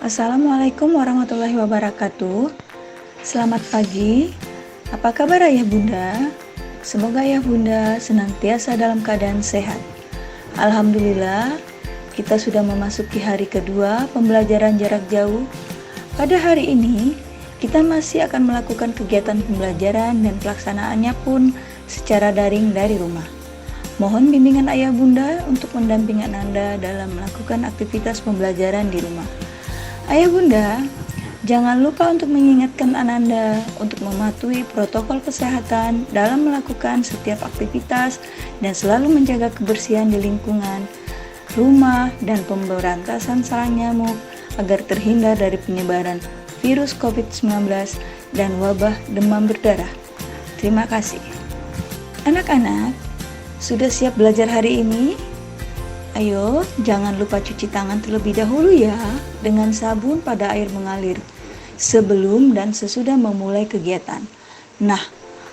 Assalamualaikum warahmatullahi wabarakatuh. Selamat pagi. Apa kabar ayah bunda? Semoga ayah bunda senantiasa dalam keadaan sehat. Alhamdulillah, kita sudah memasuki hari kedua pembelajaran jarak jauh. Pada hari ini, kita masih akan melakukan kegiatan pembelajaran dan pelaksanaannya pun secara daring dari rumah. Mohon bimbingan ayah bunda untuk mendampingi Anda dalam melakukan aktivitas pembelajaran di rumah. Ayah bunda, jangan lupa untuk mengingatkan Ananda untuk mematuhi protokol kesehatan dalam melakukan setiap aktivitas dan selalu menjaga kebersihan di lingkungan, rumah, dan pemberantasan sarang nyamuk agar terhindar dari penyebaran virus COVID-19 dan wabah demam berdarah. Terima kasih. Anak-anak, sudah siap belajar hari ini? Ayo, jangan lupa cuci tangan terlebih dahulu ya dengan sabun pada air mengalir sebelum dan sesudah memulai kegiatan. Nah,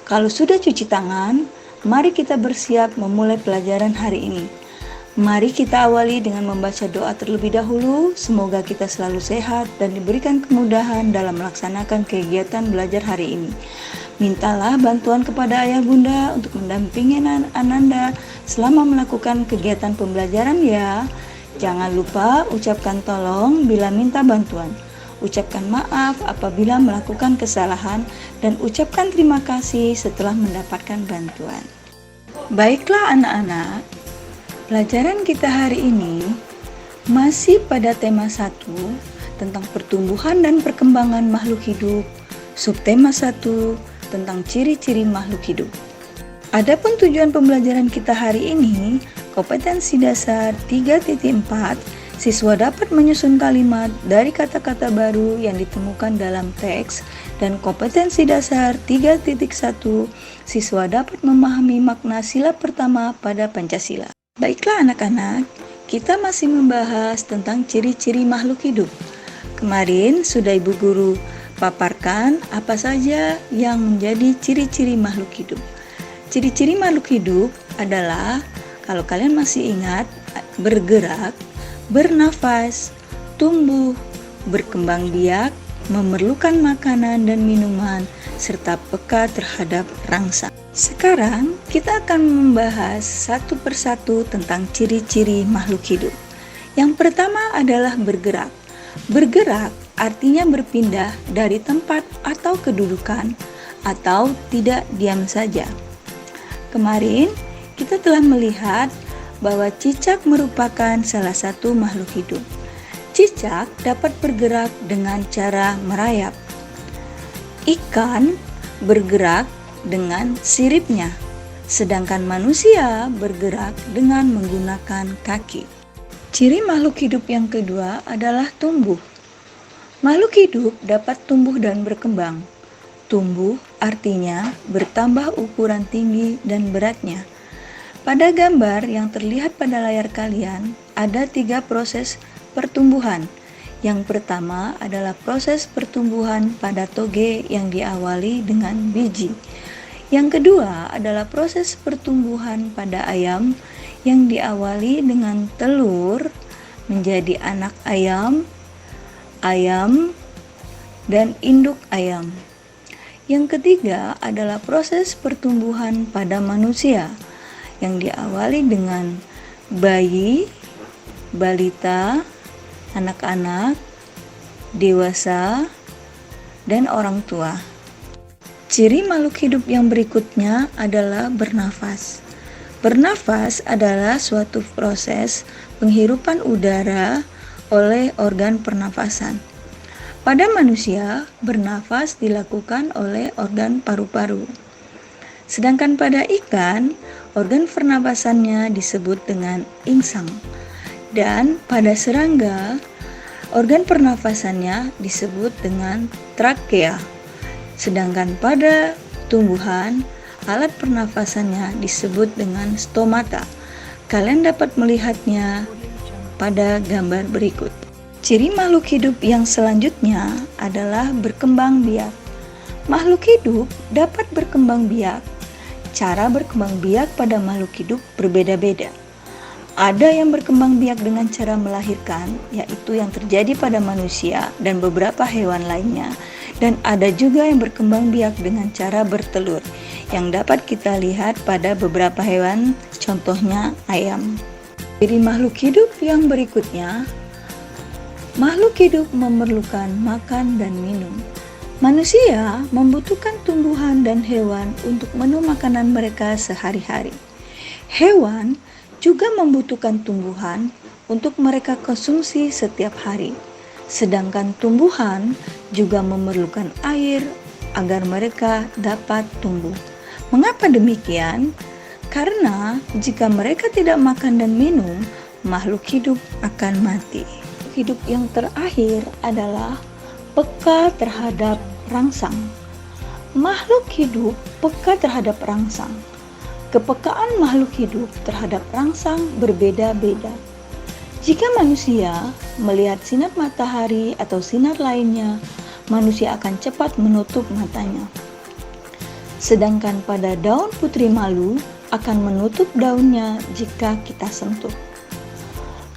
kalau sudah cuci tangan, mari kita bersiap memulai pelajaran hari ini. Mari kita awali dengan membaca doa terlebih dahulu. Semoga kita selalu sehat dan diberikan kemudahan dalam melaksanakan kegiatan belajar hari ini. Mintalah bantuan kepada ayah bunda untuk mendampingi Ananda selama melakukan kegiatan pembelajaran ya. Jangan lupa ucapkan tolong bila minta bantuan. Ucapkan maaf apabila melakukan kesalahan dan ucapkan terima kasih setelah mendapatkan bantuan. Baiklah anak-anak, pelajaran kita hari ini masih pada tema 1 tentang pertumbuhan dan perkembangan makhluk hidup. Subtema 1 tentang ciri-ciri makhluk hidup. Adapun tujuan pembelajaran kita hari ini, kompetensi dasar 3.4, siswa dapat menyusun kalimat dari kata-kata baru yang ditemukan dalam teks, dan kompetensi dasar 3.1, siswa dapat memahami makna sila pertama pada Pancasila. Baiklah anak-anak, kita masih membahas tentang ciri-ciri makhluk hidup. Kemarin sudah Ibu Guru paparkan apa saja yang menjadi ciri-ciri makhluk hidup. Ciri-ciri makhluk hidup adalah, kalau kalian masih ingat, bergerak, bernafas, tumbuh, berkembang biak, memerlukan makanan dan minuman, serta peka terhadap rangsang. Sekarang kita akan membahas satu persatu tentang ciri-ciri makhluk hidup. Yang pertama adalah bergerak. Bergerak artinya berpindah dari tempat atau kedudukan, atau tidak diam saja. Kemarin kita telah melihat bahwa cicak merupakan salah satu makhluk hidup. Cicak dapat bergerak dengan cara merayap. Ikan bergerak dengan siripnya, sedangkan manusia bergerak dengan menggunakan kaki. Ciri makhluk hidup yang kedua adalah tumbuh. Makhluk hidup dapat tumbuh dan berkembang. Tumbuh artinya bertambah ukuran tinggi dan beratnya. Pada gambar yang terlihat pada layar kalian, ada 3 proses pertumbuhan. Yang pertama adalah proses pertumbuhan pada toge yang diawali dengan biji. Yang kedua adalah proses pertumbuhan pada ayam yang diawali dengan telur menjadi anak ayam, dan induk ayam. Yang ketiga adalah proses pertumbuhan pada manusia yang diawali dengan bayi, balita, anak-anak, dewasa, dan orang tua. Ciri makhluk hidup yang berikutnya adalah bernafas. Bernafas adalah suatu proses penghirupan udara oleh organ pernafasan. Pada manusia, bernafas dilakukan oleh organ paru-paru. Sedangkan pada ikan, organ pernafasannya disebut dengan insang. Dan pada serangga, organ pernafasannya disebut dengan trakea. Sedangkan pada tumbuhan, alat pernafasannya disebut dengan stomata. Kalian dapat melihatnya pada gambar berikut. Ciri makhluk hidup yang selanjutnya adalah berkembang biak. Makhluk hidup dapat berkembang biak. Cara berkembang biak pada makhluk hidup berbeda-beda. Ada yang berkembang biak dengan cara melahirkan, yaitu yang terjadi pada manusia dan beberapa hewan lainnya. Dan ada juga yang berkembang biak dengan cara bertelur, yang dapat kita lihat pada beberapa hewan, contohnya ayam. Dari makhluk hidup yang berikutnya, makhluk hidup memerlukan makan dan minum. Manusia membutuhkan tumbuhan dan hewan untuk menu makanan mereka sehari-hari. Hewan juga membutuhkan tumbuhan untuk mereka konsumsi setiap hari. Sedangkan tumbuhan juga memerlukan air agar mereka dapat tumbuh. Mengapa demikian? Karena jika mereka tidak makan dan minum, makhluk hidup akan mati. Hidup yang terakhir adalah peka terhadap rangsang. Makhluk hidup peka terhadap rangsang. Kepekaan makhluk hidup terhadap rangsang berbeda-beda. Jika manusia melihat sinar matahari atau sinar lainnya, manusia akan cepat menutup matanya. Sedangkan pada daun putri malu akan menutup daunnya jika kita sentuh.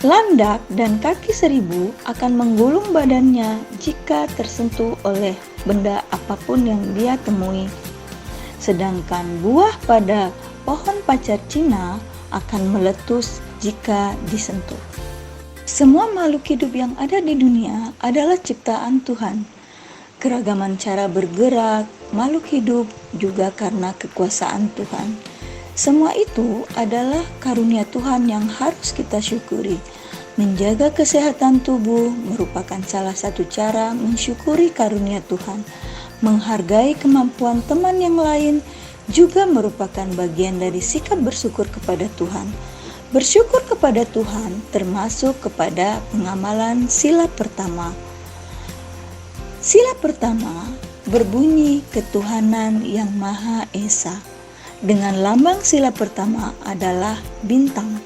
Landak dan kaki seribu akan menggulung badannya jika tersentuh oleh benda apapun yang dia temui. Sedangkan buah pada pohon pacar Cina akan meletus jika disentuh. Semua makhluk hidup yang ada di dunia adalah ciptaan Tuhan. Keragaman cara bergerak makhluk hidup juga karena kekuasaan Tuhan. Semua itu adalah karunia Tuhan yang harus kita syukuri. Menjaga kesehatan tubuh merupakan salah satu cara mensyukuri karunia Tuhan. Menghargai kemampuan teman yang lain juga merupakan bagian dari sikap bersyukur kepada Tuhan. Bersyukur kepada Tuhan termasuk kepada pengamalan sila pertama. Sila pertama berbunyi ketuhanan yang Maha Esa. Dengan lambang sila pertama adalah bintang.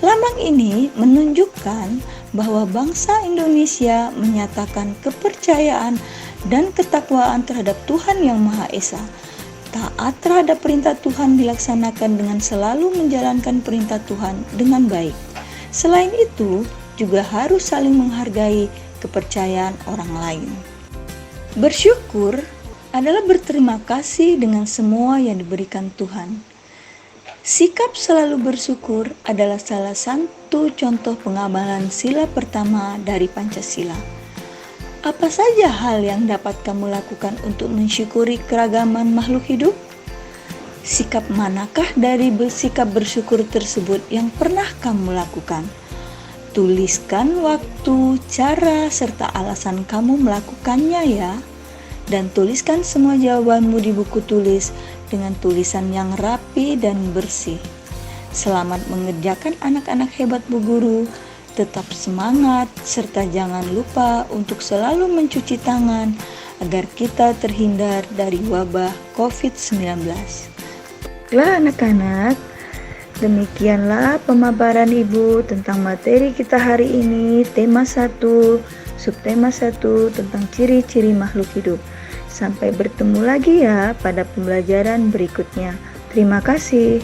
Lambang ini menunjukkan bahwa bangsa Indonesia menyatakan kepercayaan dan ketakwaan terhadap Tuhan yang Maha Esa. Taat terhadap perintah Tuhan dilaksanakan dengan selalu menjalankan perintah Tuhan dengan baik. Selain itu, juga harus saling menghargai kepercayaan orang lain. Bersyukur adalah berterima kasih dengan semua yang diberikan Tuhan. Sikap selalu bersyukur adalah salah satu contoh pengamalan sila pertama dari Pancasila. Apa saja hal yang dapat kamu lakukan untuk mensyukuri keragaman makhluk hidup? Sikap manakah dari sikap bersyukur tersebut yang pernah kamu lakukan? Tuliskan waktu, cara, serta alasan kamu melakukannya ya. Dan tuliskan semua jawabanmu di buku tulis dengan tulisan yang rapi dan bersih. Selamat mengerjakan anak-anak hebat Bu Guru. Tetap semangat, serta jangan lupa untuk selalu mencuci tangan agar kita terhindar dari wabah COVID-19. Baiklah anak-anak, demikianlah pemaparan Ibu tentang materi kita hari ini, tema 1, subtema 1 tentang ciri-ciri makhluk hidup. Sampai bertemu lagi ya pada pembelajaran berikutnya. Terima kasih.